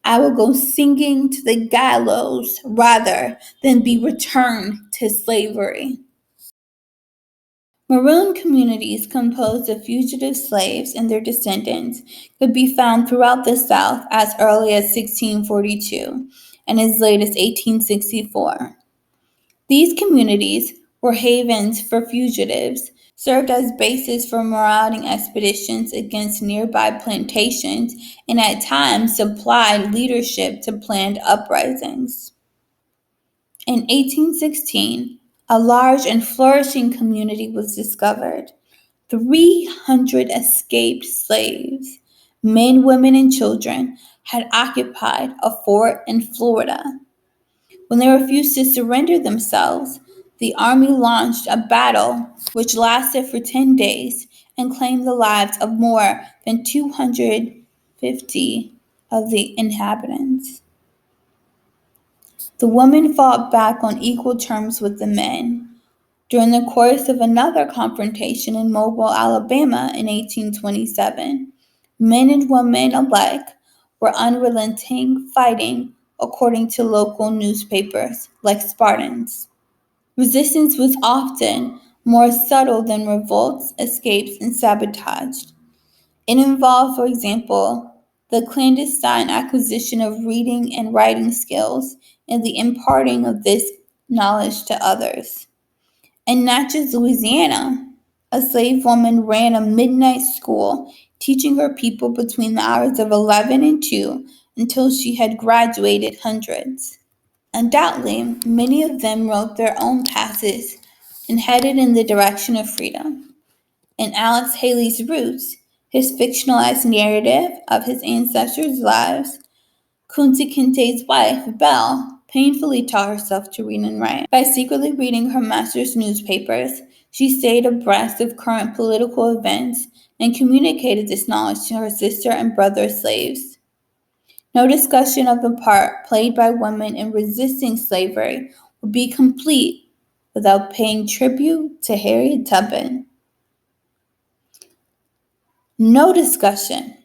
I will go singing to the gallows rather than be returned to slavery. Maroon communities composed of fugitive slaves and their descendants could be found throughout the South as early as 1642 and as late as 1864. These communities were havens for fugitives, served as bases for marauding expeditions against nearby plantations, and at times supplied leadership to planned uprisings. In 1816, a large and flourishing community was discovered. 300 escaped slaves, men, women, and children, had occupied a fort in Florida. When they refused to surrender themselves, the army launched a battle which lasted for 10 days and claimed the lives of more than 250 of the inhabitants. The women fought back on equal terms with the men. During the course of another confrontation in Mobile, Alabama in 1827, men and women alike were unrelenting, fighting according to local newspapers like Spartans. Resistance was often more subtle than revolts, escapes, and sabotage. It involved, for example, the clandestine acquisition of reading and writing skills and the imparting of this knowledge to others. In Natchez, Louisiana, a slave woman ran a midnight school, teaching her people between the hours of 11 and 2 until she had graduated hundreds. Undoubtedly, many of them wrote their own passes and headed in the direction of freedom. In Alex Haley's Roots, his fictionalized narrative of his ancestors' lives, Kunta Kinte's wife, Belle, painfully taught herself to read and write. By secretly reading her master's newspapers, she stayed abreast of current political events and communicated this knowledge to her sister and brother slaves. No discussion of the part played by women in resisting slavery would be complete without paying tribute to Harriet Tubman. No discussion.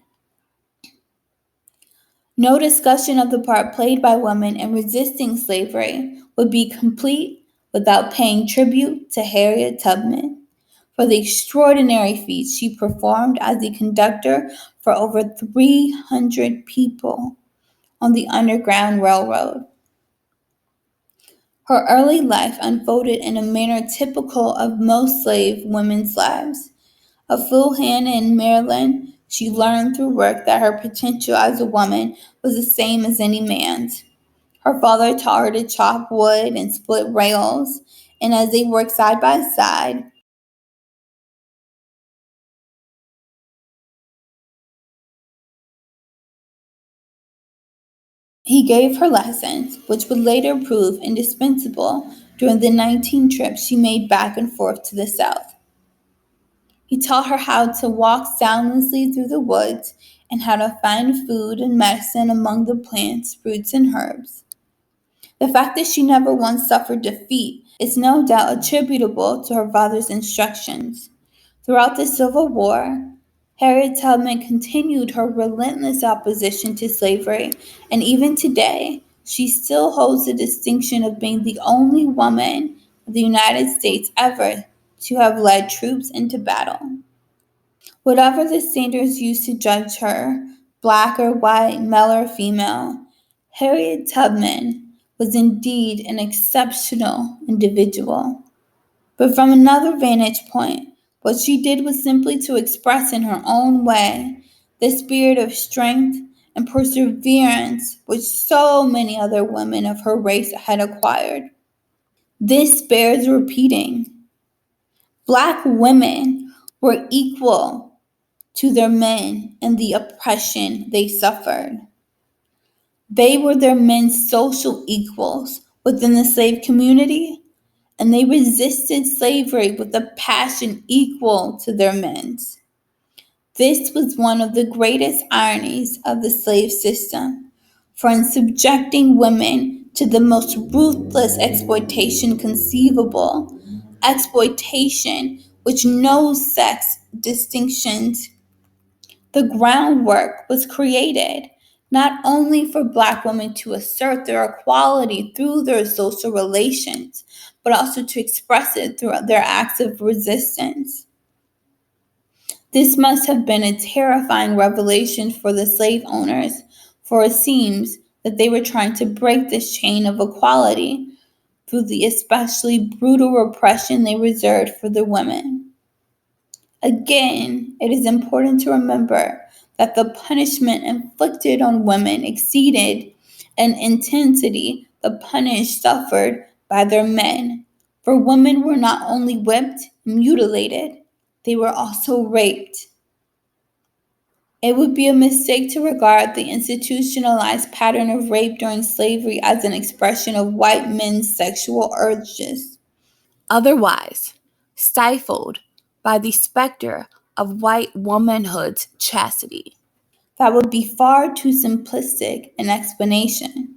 No discussion of the part played by women in resisting slavery would be complete without paying tribute to Harriet Tubman for the extraordinary feats she performed as the conductor for over 300 people on the Underground Railroad. Her early life unfolded in a manner typical of most slave women's lives. A full hand in Maryland, she learned through work that her potential as a woman was the same as any man's. Her father taught her to chop wood and split rails, and as they worked side by side, he gave her lessons, which would later prove indispensable during the 19 trips she made back and forth to the South. He taught her how to walk soundlessly through the woods and how to find food and medicine among the plants, roots, and herbs. The fact that she never once suffered defeat is no doubt attributable to her father's instructions. Throughout the Civil War, Harriet Tubman continued her relentless opposition to slavery, and even today, she still holds the distinction of being the only woman of the United States ever to have led troops into battle. Whatever the standards used to judge her, black or white, male or female, Harriet Tubman was indeed an exceptional individual. But from another vantage point, what she did was simply to express in her own way the spirit of strength and perseverance which so many other women of her race had acquired. This bears repeating. Black women were equal to their men in the oppression they suffered. They were their men's social equals within the slave community, and they resisted slavery with a passion equal to their men's. This was one of the greatest ironies of the slave system, for in subjecting women to the most ruthless exploitation conceivable, exploitation which knows sex distinctions, the groundwork was created not only for Black women to assert their equality through their social relations, but also to express it through their acts of resistance. This must have been a terrifying revelation for the slave owners, for it seems that they were trying to break this chain of equality through the especially brutal repression they reserved for the women. Again, it is important to remember that the punishment inflicted on women exceeded in intensity the punish suffered by their men, for women were not only whipped and mutilated, they were also raped. It would be a mistake to regard the institutionalized pattern of rape during slavery as an expression of white men's sexual urges. Otherwise, stifled by the specter of white womanhood's chastity. That would be far too simplistic an explanation.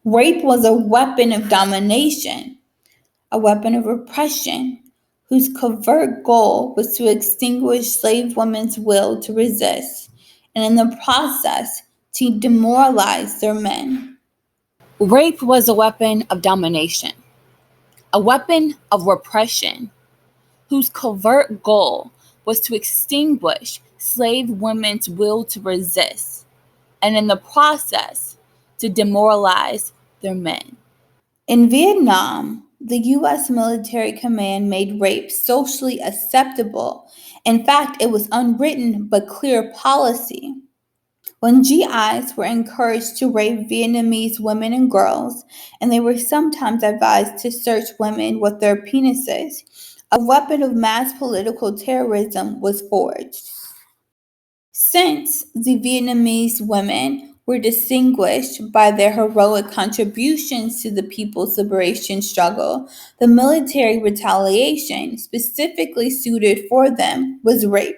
Rape was a weapon of domination, a weapon of repression, whose covert goal was to extinguish slave women's will to resist, and in the process, to demoralize their men. Rape was a weapon of domination, a weapon of repression, whose covert goal was to extinguish slave women's will to resist, and in the process, to demoralize their men. In Vietnam, the U.S. military command made rape socially acceptable. In fact, it was unwritten but clear policy. When GIs were encouraged to rape Vietnamese women and girls, and they were sometimes advised to search women with their penises, a weapon of mass political terrorism was forged. Since the Vietnamese women were distinguished by their heroic contributions to the people's liberation struggle, the military retaliation specifically suited for them was rape.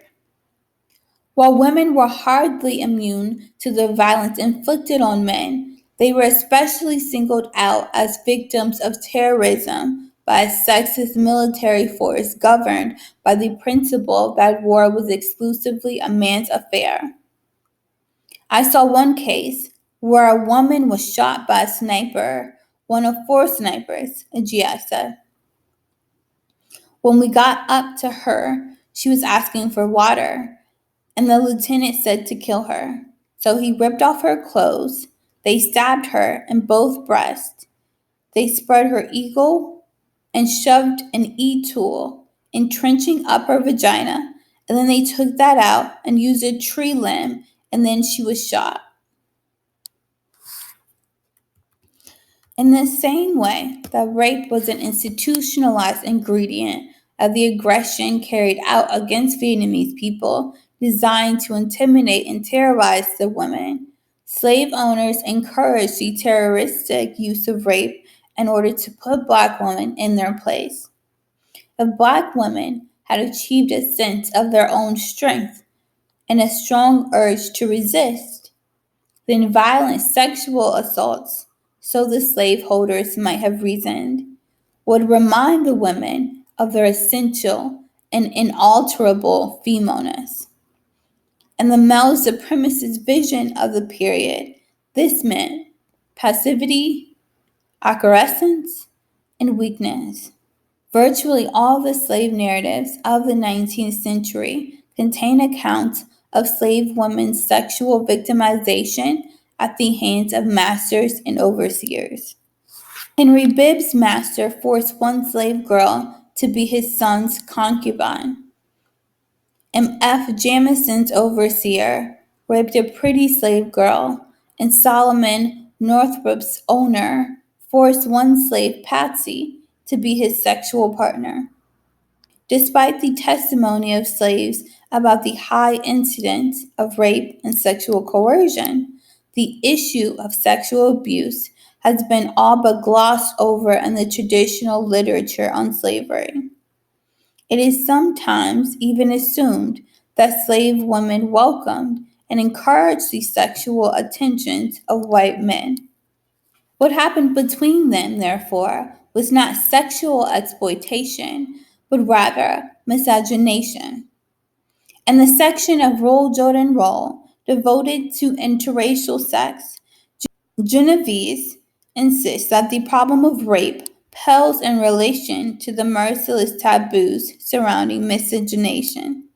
While women were hardly immune to the violence inflicted on men, they were especially singled out as victims of terrorism by a sexist military force governed by the principle that war was exclusively a man's affair. I saw one case where a woman was shot by a sniper, one of four snipers, a GI said. When we got up to her, she was asking for water, and the lieutenant said to kill her. So he ripped off her clothes. They stabbed her in both breasts. They spread her eagle and shoved an E-tool, entrenching up her vagina, and then they took that out and used a tree limb, and then she was shot. In the same way that rape was an institutionalized ingredient of the aggression carried out against Vietnamese people, designed to intimidate and terrorize the women, slave owners encouraged the terroristic use of rape in order to put Black women in their place. If Black women had achieved a sense of their own strength and a strong urge to resist, then violent sexual assaults, so the slaveholders might have reasoned, would remind the women of their essential and inalterable femaleness. In the male supremacist vision of the period, this meant passivity, acquiescence, and weakness. Virtually all the slave narratives of the 19th century contain accounts of slave women's sexual victimization at the hands of masters and overseers. Henry Bibb's master forced one slave girl to be his son's concubine. M.F. Jamison's overseer raped a pretty slave girl, and Solomon Northrop's owner forced one slave, Patsy, to be his sexual partner. Despite the testimony of slaves about the high incidence of rape and sexual coercion, the issue of sexual abuse has been all but glossed over in the traditional literature on slavery. It is sometimes even assumed that slave women welcomed and encouraged the sexual attentions of white men. What happened between them, therefore, was not sexual exploitation, but rather miscegenation. In the section of Roll Jordan Roll devoted to interracial sex, Genovese insists that the problem of rape pales in relation to the merciless taboos surrounding miscegenation.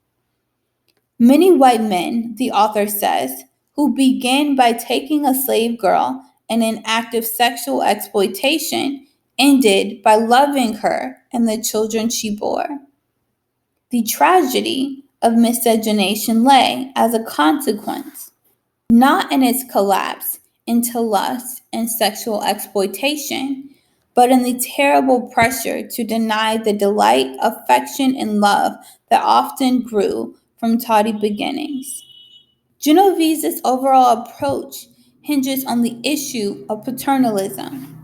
Many white men, the author says, who began by taking a slave girl in an act of sexual exploitation, ended by loving her and the children she bore. The tragedy of miscegenation lay, as a consequence, not in its collapse into lust and sexual exploitation, but in the terrible pressure to deny the delight, affection, and love that often grew from tawdry beginnings. Genovese's overall approach hinges on the issue of paternalism.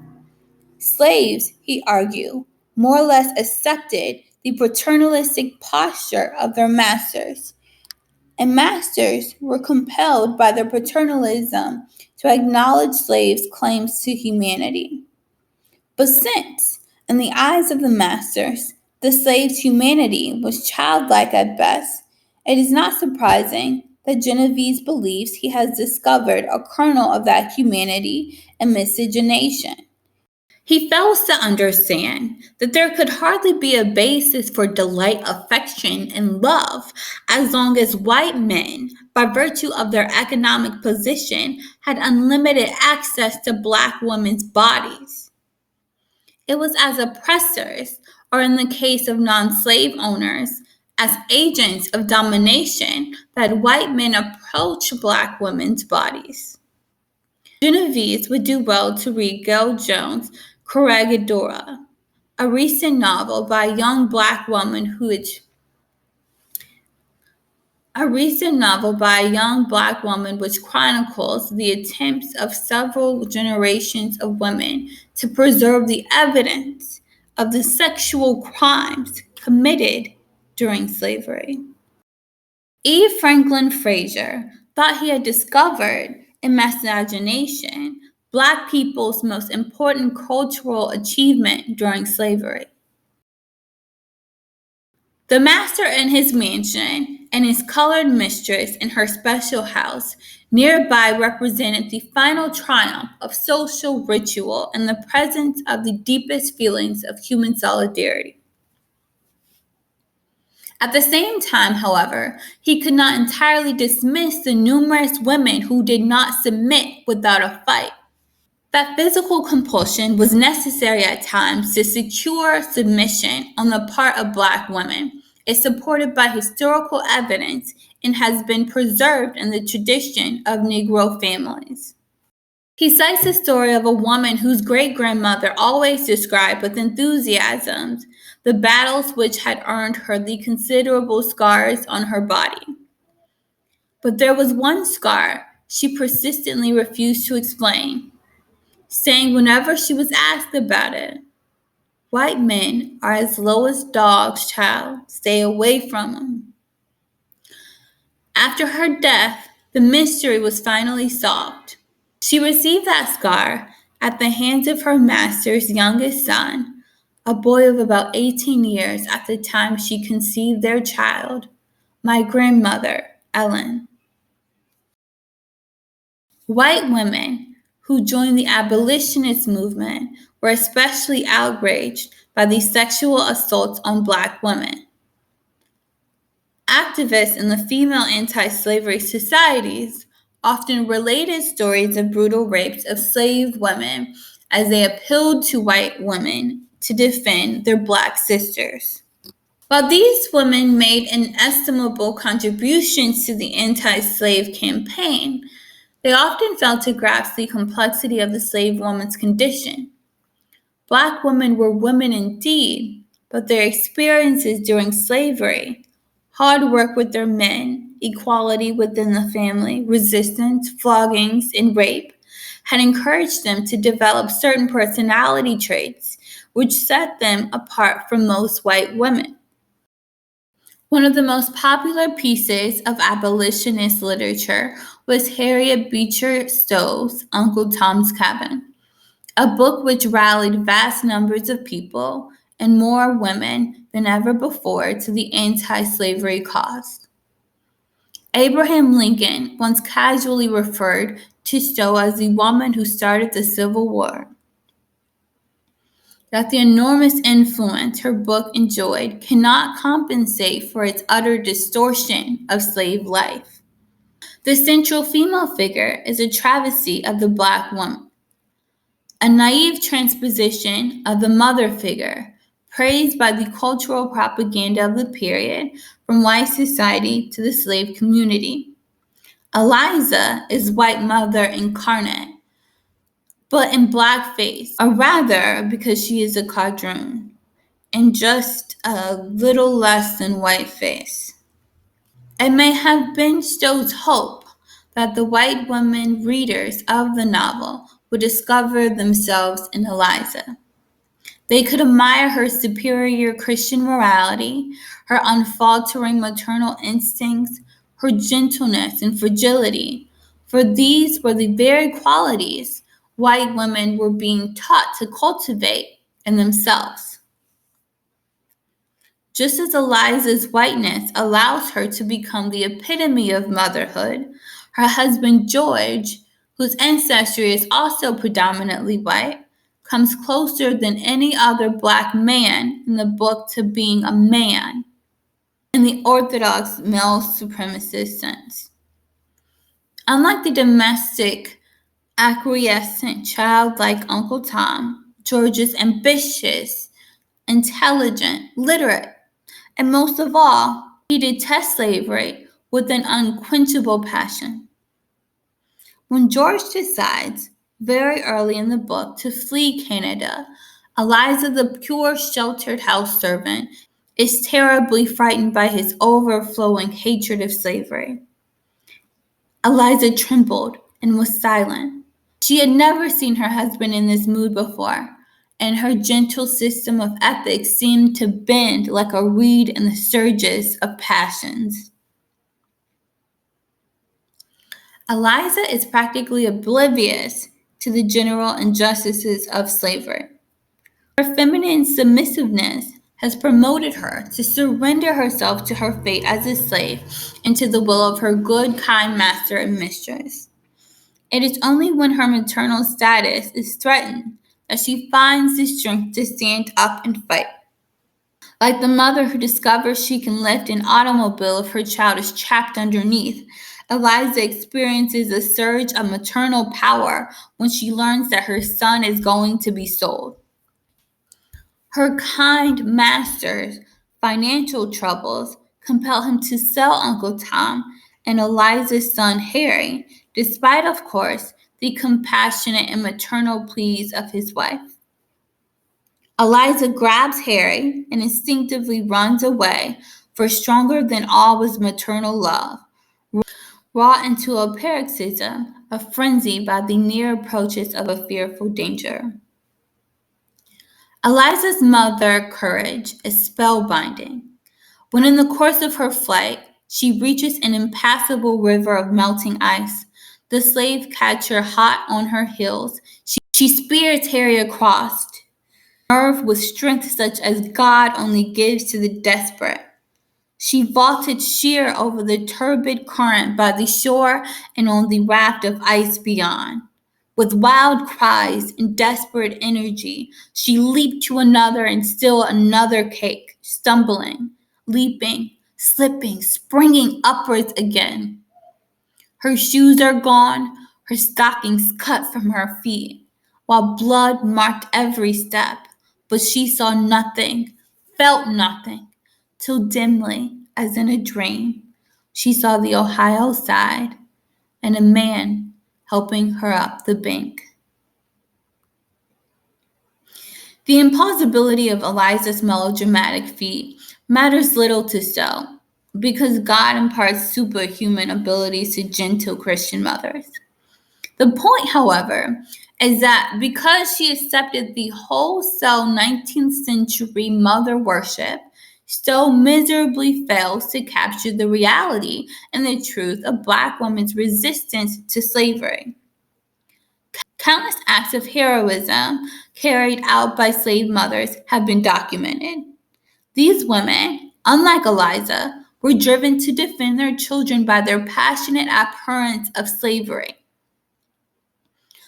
Slaves, he argued, more or less accepted the paternalistic posture of their masters, and masters were compelled by their paternalism to acknowledge slaves' claims to humanity. But since, in the eyes of the masters, the slave's humanity was childlike at best, it is not surprising that Genovese believes he has discovered a kernel of that humanity in miscegenation. He fails to understand that there could hardly be a basis for delight, affection, and love as long as white men, by virtue of their economic position, had unlimited access to black women's bodies. It was as oppressors, or in the case of non-slave owners, as agents of domination, that white men approached black women's bodies. Genovese would do well to read Gail Jones' Corregidora, a recent novel by a young black woman which chronicles the attempts of several generations of women to preserve the evidence of the sexual crimes committed during slavery. E. Franklin Frazier thought he had discovered in miscegenation black people's most important cultural achievement during slavery. The master in his mansion and his colored mistress in her special house nearby represented the final triumph of social ritual in the presence of the deepest feelings of human solidarity. At the same time, however, he could not entirely dismiss the numerous women who did not submit without a fight. That physical compulsion was necessary at times to secure submission on the part of black women is supported by historical evidence and has been preserved in the tradition of Negro families. He cites the story of a woman whose great-grandmother always described with enthusiasm the battles which had earned her the considerable scars on her body. But there was one scar she persistently refused to explain, saying whenever she was asked about it, "White men are as low as dogs, child. Stay away from them." After her death, the mystery was finally solved. She received that scar at the hands of her master's youngest son, a boy of about 18 years at the time she conceived their child, my grandmother, Ellen. White women who joined the abolitionist movement were especially outraged by the sexual assaults on black women. Activists in the female anti-slavery societies often related stories of brutal rapes of slave women as they appealed to white women to defend their Black sisters. While these women made inestimable contributions to the anti-slave campaign, they often failed to grasp the complexity of the slave woman's condition. Black women were women indeed, but their experiences during slavery, hard work with their men, equality within the family, resistance, floggings, and rape, had encouraged them to develop certain personality traits which set them apart from most white women. One of the most popular pieces of abolitionist literature was Harriet Beecher Stowe's Uncle Tom's Cabin, a book which rallied vast numbers of people and more women than ever before to the anti-slavery cause. Abraham Lincoln once casually referred to Stowe as the woman who started the Civil War. That the enormous influence her book enjoyed cannot compensate for its utter distortion of slave life. The central female figure is a travesty of the Black woman, a naive transposition of the mother figure, praised by the cultural propaganda of the period from white society to the slave community. Eliza is white mother incarnate, but in blackface, or rather because she is a quadroon, and just a little less than whiteface. It may have been Stowe's hope that the white women readers of the novel would discover themselves in Eliza. They could admire her superior Christian morality, her unfaltering maternal instincts, her gentleness and fragility, for these were the very qualities white women were being taught to cultivate in themselves. Just as Eliza's whiteness allows her to become the epitome of motherhood, her husband George, whose ancestry is also predominantly white, comes closer than any other Black man in the book to being a man in the orthodox male supremacist sense. Unlike the domestic, acquiescent, childlike Uncle Tom, George is ambitious, intelligent, literate, and most of all, he detests slavery with an unquenchable passion. When George decides, very early in the book, to flee Canada, Eliza, the pure, sheltered house servant, is terribly frightened by his overflowing hatred of slavery. Eliza trembled and was silent. She had never seen her husband in this mood before, and her gentle system of ethics seemed to bend like a reed in the surges of passions. Eliza is practically oblivious to the general injustices of slavery. Her feminine submissiveness has promoted her to surrender herself to her fate as a slave and to the will of her good, kind master and mistress. It is only when her maternal status is threatened that she finds the strength to stand up and fight. Like the mother who discovers she can lift an automobile if her child is trapped underneath, Eliza experiences a surge of maternal power when she learns that her son is going to be sold. Her kind master's financial troubles compel him to sell Uncle Tom and Eliza's son Harry, despite, of course, the compassionate and maternal pleas of his wife. Eliza grabs Harry and instinctively runs away, for stronger than all was maternal love, wrought into a paroxysm of frenzy by the near approaches of a fearful danger. Eliza's mother courage is spellbinding. When in the course of her flight, she reaches an impassable river of melting ice, the slave catcher hot on her heels, she spears Harry across, nerve with strength such as God only gives to the desperate. She vaulted sheer over the turbid current by the shore and on the raft of ice beyond. With wild cries and desperate energy, she leaped to another and still another cake, stumbling, leaping, slipping, springing upwards again. Her shoes are gone, her stockings cut from her feet, while blood marked every step. but she saw nothing, felt nothing, till dimly, as in a dream, she saw the Ohio side and a man helping her up the bank. The implausibility of Eliza's melodramatic feat matters little to Stowe, because God imparts superhuman abilities to gentle Christian mothers. The point, however, is that because she accepted the wholesale 19th century mother worship, Stowe miserably fails to capture the reality and the truth of Black women's resistance to slavery. Countless acts of heroism carried out by slave mothers have been documented. These women, unlike Eliza, were driven to defend their children by their passionate abhorrence of slavery.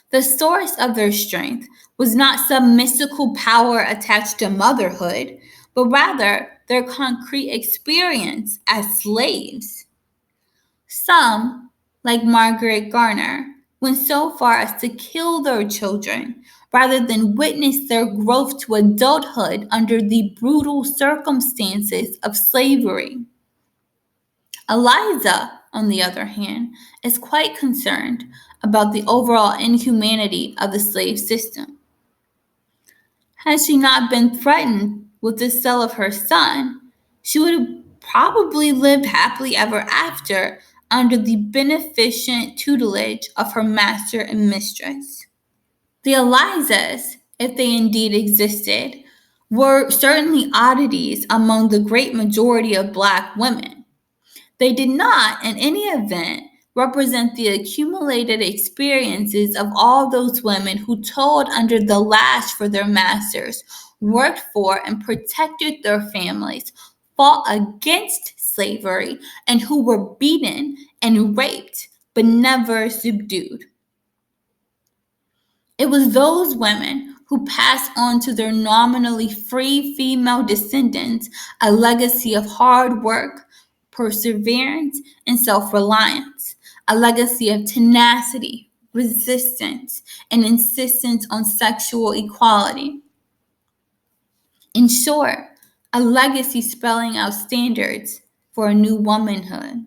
The source of their strength was not some mystical power attached to motherhood, but rather their concrete experience as slaves. Some, like Margaret Garner, went so far as to kill their children rather than witness their growth to adulthood under the brutal circumstances of slavery. Eliza, on the other hand, is quite concerned about the overall inhumanity of the slave system. Had she not been threatened with the sale of her son, she would have probably lived happily ever after under the beneficent tutelage of her master and mistress. The Elizas, if they indeed existed, were certainly oddities among the great majority of Black women. They did not, in any event, represent the accumulated experiences of all those women who toiled under the lash for their masters, worked for and protected their families, fought against slavery, and who were beaten and raped, but never subdued. It was those women who passed on to their nominally free female descendants a legacy of hard work, perseverance, and self-reliance, a legacy of tenacity, resistance, and insistence on sexual equality. In short, a legacy spelling out standards for a new womanhood.